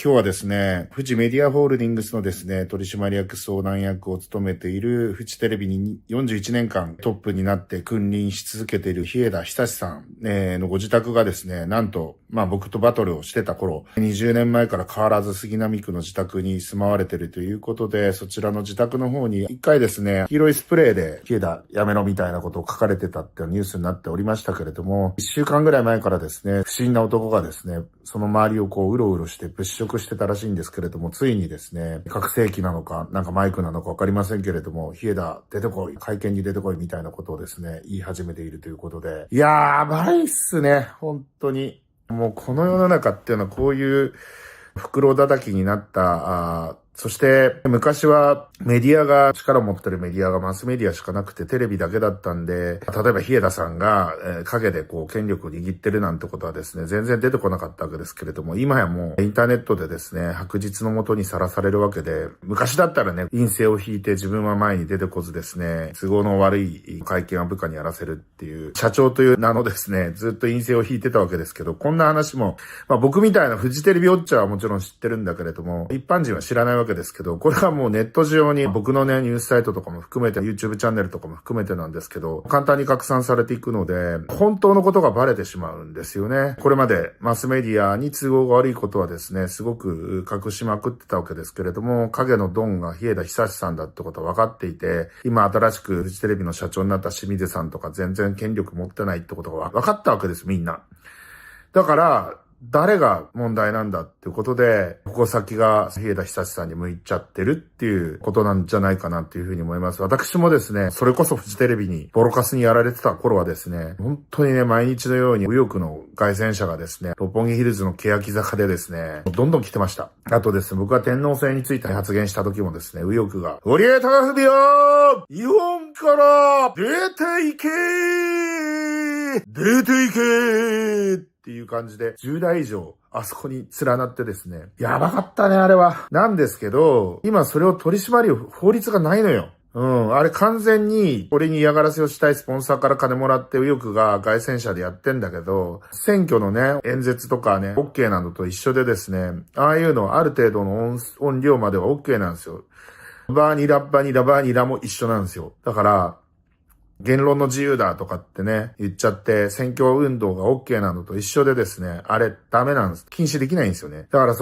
今日はですね、富士メディアホールディングスのですね、取締役相談役を務めている富士テレビに41年間トップになって君臨し続けている日枝久さんのご自宅がですね、なんと、僕とバトルをしてた頃、20年前から変わらず杉並区の自宅に住まわれているということで、そちらの自宅の方に一回ですね、黄色いスプレーで日枝やめろみたいなことを書かれてたってニュースになっておりましたけれども、1週間ぐらい前からですね、不審な男がですね、その周りをうろうろして物色してたらしいんですけれども、ついにですね、拡声器なのか、マイクなのかわかりませんけれども、日枝出てこい、会見に出てこいみたいなことをですね、言い始めているということで、やばいっすね、本当に。もうこの世の中っていうのはこういう袋叩きになった、そして昔はメディアが力を持ってるメディアがマスメディアしかなくてテレビだけだったんで、例えば日枝さんが陰で権力を握ってるなんてことはですね、全然出てこなかったわけですけれども、今やもうインターネットでですね、白日の下にさらされるわけで、昔だったらね、陰性を引いて自分は前に出てこずですね、都合の悪い会見は部下にやらせるっていう、社長という名のですね、ずっと陰性を引いてたわけですけど、こんな話も、僕みたいなフジテレビウォッチャーはもちろん知ってるんだけれども、一般人は知らないわけですけど、これはもうネット上に僕のね、ニュースサイトとかも含めて YouTube チャンネルとかも含めてなんですけど、簡単に拡散されていくので、本当のことがバレてしまうんですよね。これまでマスメディアに都合が悪いことはですね、すごく隠しまくってたわけですけれども、影のドンが日枝久さんだってことは分かっていて、今新しくフジテレビの社長になった清水さんとか全然権力持ってないってことが分かったわけです、みんな。だから、誰が問題なんだっていうことで、ここ先が日枝久さんに向いちゃってるっていうことなんじゃないかなっていうふうに思います。私もですね、それこそフジテレビにボロカスにやられてた頃はですね、本当にね、毎日のように右翼の凱旋者がですね、六本木ヒルズの欅坂でですね、どんどん来てました。あとですね、僕が天皇制について発言した時もですね、右翼が、堀江貴文よ、日本から出ていけー、出ていけーっていう感じで、10代以上、あそこに連なってですね。やばかったね、あれは。なんですけど、今それを取り締まる法律がないのよ。あれ完全に、俺に嫌がらせをしたいスポンサーから金もらって右翼が凱旋者でやってんだけど、選挙のね、演説とかね、OK なのと一緒でですね、ああいうのある程度の音量までは OK なんですよ。バーニラバニラバーニラも一緒なんですよ。だから、言論の自由だとかってね、言っちゃって、選挙運動が OK なのと一緒でですね、あれダメなんです。禁止できないんですよね。だから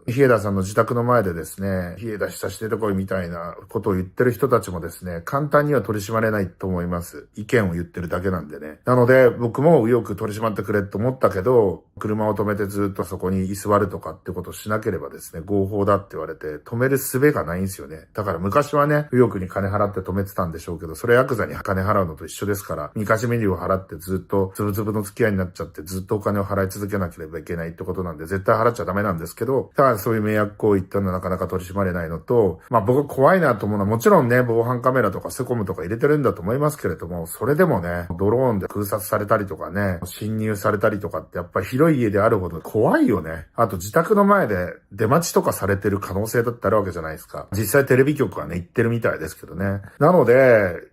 日枝さんの自宅の前でですね、日枝久し出てこいみたいなことを言ってる人たちもですね、簡単には取り締まれないと思います。意見を言ってるだけなんでね。なので、僕もよく取り締まってくれと思ったけど、車を止めてずっとそこに居座るとかってことをしなければですね、合法だって言われて止める術がないんですよね。だから昔はね、右翼に金払って止めてたんでしょうけど、それヤクザに金払うのと一緒ですから、みかじめ料を払ってずっとつぶつぶの付き合いになっちゃってずっとお金を払い続けなければいけないってことなんで、絶対払っちゃダメなんですけど、ただそういう迷惑行為ってのはなかなか取り締まれないのと、僕が怖いなと思うのはもちろんね、防犯カメラとかセコムとか入れてるんだと思いますけれども、それでもね、ドローンで空撮されたりとかね、侵入されたりとかってやっぱり広い家であるほど怖いよね。あと自宅の前で出待ちとかされてる可能性だってあるわけじゃないですか。実際テレビ局はね、言ってるみたいですけどね。なので、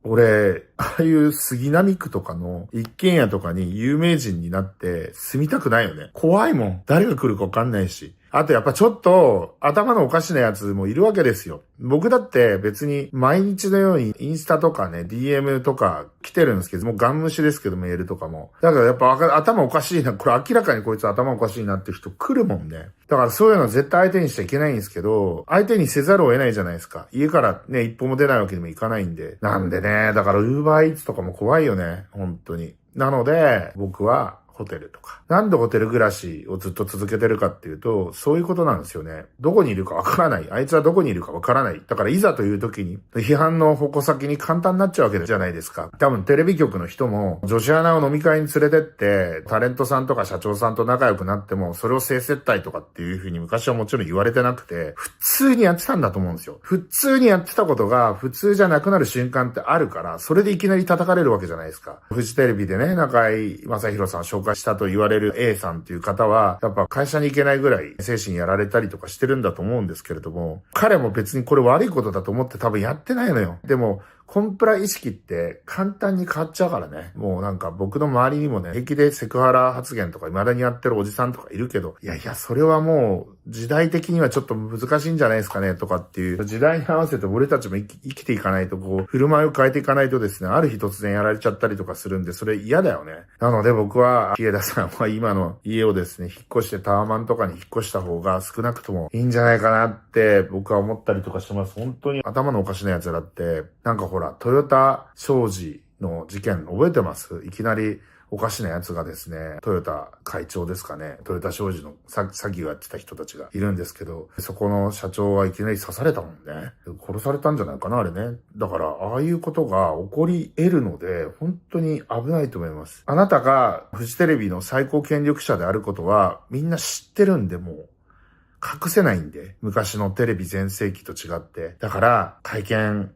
俺、ああいう杉並区とかの一軒家とかに有名人になって住みたくないよね。怖いもん。誰が来るかわかんないし。あとやっぱちょっと頭のおかしなやつもいるわけですよ。僕だって別に毎日のようにインスタとかね、DM とか来てるんですけど、もうガン無視ですけどメールとかも。だからやっぱ頭おかしいな、これ明らかにこいつ頭おかしいなって人来るもんね。だからそういうのは絶対相手にしちゃいけないんですけど、相手にせざるを得ないじゃないですか。家からね、一歩も出ないわけにもいかないんで。なんでね、だからUber Eatsとかも怖いよね。本当に。なので、僕は、ホテルとか。なんでホテル暮らしをずっと続けてるかっていうと、そういうことなんですよね。どこにいるかわからない。あいつはどこにいるかわからない。だからいざという時に、批判の矛先に簡単になっちゃうわけじゃないですか。多分テレビ局の人も、女子アナを飲み会に連れてって、タレントさんとか社長さんと仲良くなっても、それを性接待とかっていう風に昔はもちろん言われてなくて、普通にやってたんだと思うんですよ。普通にやってたことが、普通じゃなくなる瞬間ってあるから、それでいきなり叩かれるわけじゃないですか。フジテレビでね、中井正宏さん紹介したと言われる A さんっていう方は、やっぱ会社に行けないぐらい精神やられたりとかしてるんだと思うんですけれども、彼も別にこれ悪いことだと思って多分やってないのよ。でも、コンプラ意識って簡単に変わっちゃうからね。もうなんか僕の周りにもね、平気でセクハラ発言とか未だにやってるおじさんとかいるけど、いやいや、それはもう時代的にはちょっと難しいんじゃないですかねとかっていう、時代に合わせて俺たちも生きていかないと、こう、振る舞いを変えていかないとですね、ある日突然やられちゃったりとかするんで、それ嫌だよね。なので僕は、日枝さんは今の家をですね、引っ越してタワマンとかに引っ越した方が少なくともいいんじゃないかなって僕は思ったりとかしてます。本当に頭のおかしな奴らって、なんかほら、トヨタ商事の事件覚えてます？いきなりおかしな奴がですね、トヨタ会長ですかね、トヨタ商事の詐欺をやってた人たちがいるんですけど、そこの社長はいきなり刺されたもんね。殺されたんじゃないかな、あれね。だから、ああいうことが起こり得るので、本当に危ないと思います。あなたがフジテレビの最高権力者であることは、みんな知ってるんで、もう、隠せないんで。昔のテレビ全盛期と違って。だから、会見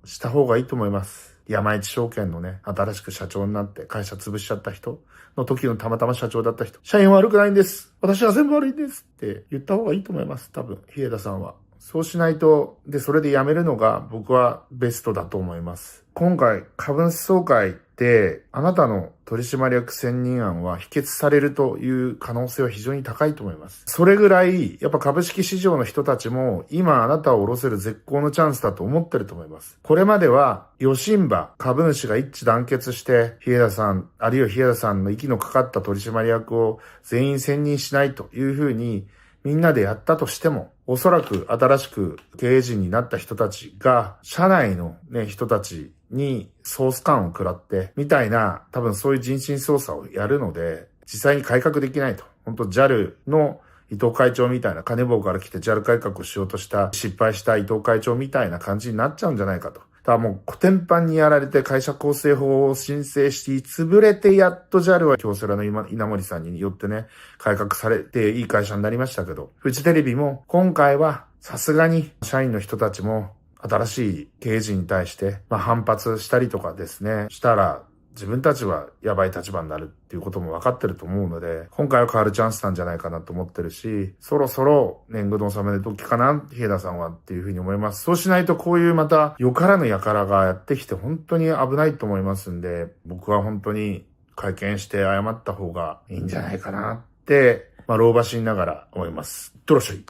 した方がいいと思います。山一証券のね、新しく社長になって会社潰しちゃった人の時のたまたま社長だった人。社員は悪くないんです。私は全部悪いんですって言った方がいいと思います。多分、日枝さんは。そうしないと、それで辞めるのが僕はベストだと思います。今回、株主総会で、あなたの取締役選任案は否決されるという可能性は非常に高いと思います。それぐらい、やっぱ株式市場の人たちも、今あなたを下ろせる絶好のチャンスだと思ってると思います。これまでは、余震場、株主が一致団結して、日枝さん、あるいは日枝さんの息のかかった取締役を全員選任しないというふうに、みんなでやったとしても、おそらく新しく経営陣になった人たちが、社内のね、人たちにソース感を食らって、みたいな、多分そういう人心操作をやるので、実際に改革できないと。本当 JAL の伊藤会長みたいな、金棒から来て JAL 改革をしようとした、失敗した伊藤会長みたいな感じになっちゃうんじゃないかと。だからもう、コテンパンにやられて会社構成法を申請し、潰れてやっと JAL は京セラの稲森さんによってね、改革されていい会社になりましたけど、フジテレビも今回はさすがに社員の人たちも新しい経営陣に対して、反発したりとかですね、したら、自分たちはやばい立場になるっていうことも分かってると思うので、今回は変わるチャンスなんじゃないかなと思ってるし、そろそろ年貢の納める時かな、日枝さんはっていうふうに思います。そうしないとこういうまたよからぬ輩がやってきて本当に危ないと思いますんで、僕は本当に会見して謝った方がいいんじゃないかなって、老婆心ながら思います。いってらっしゃい。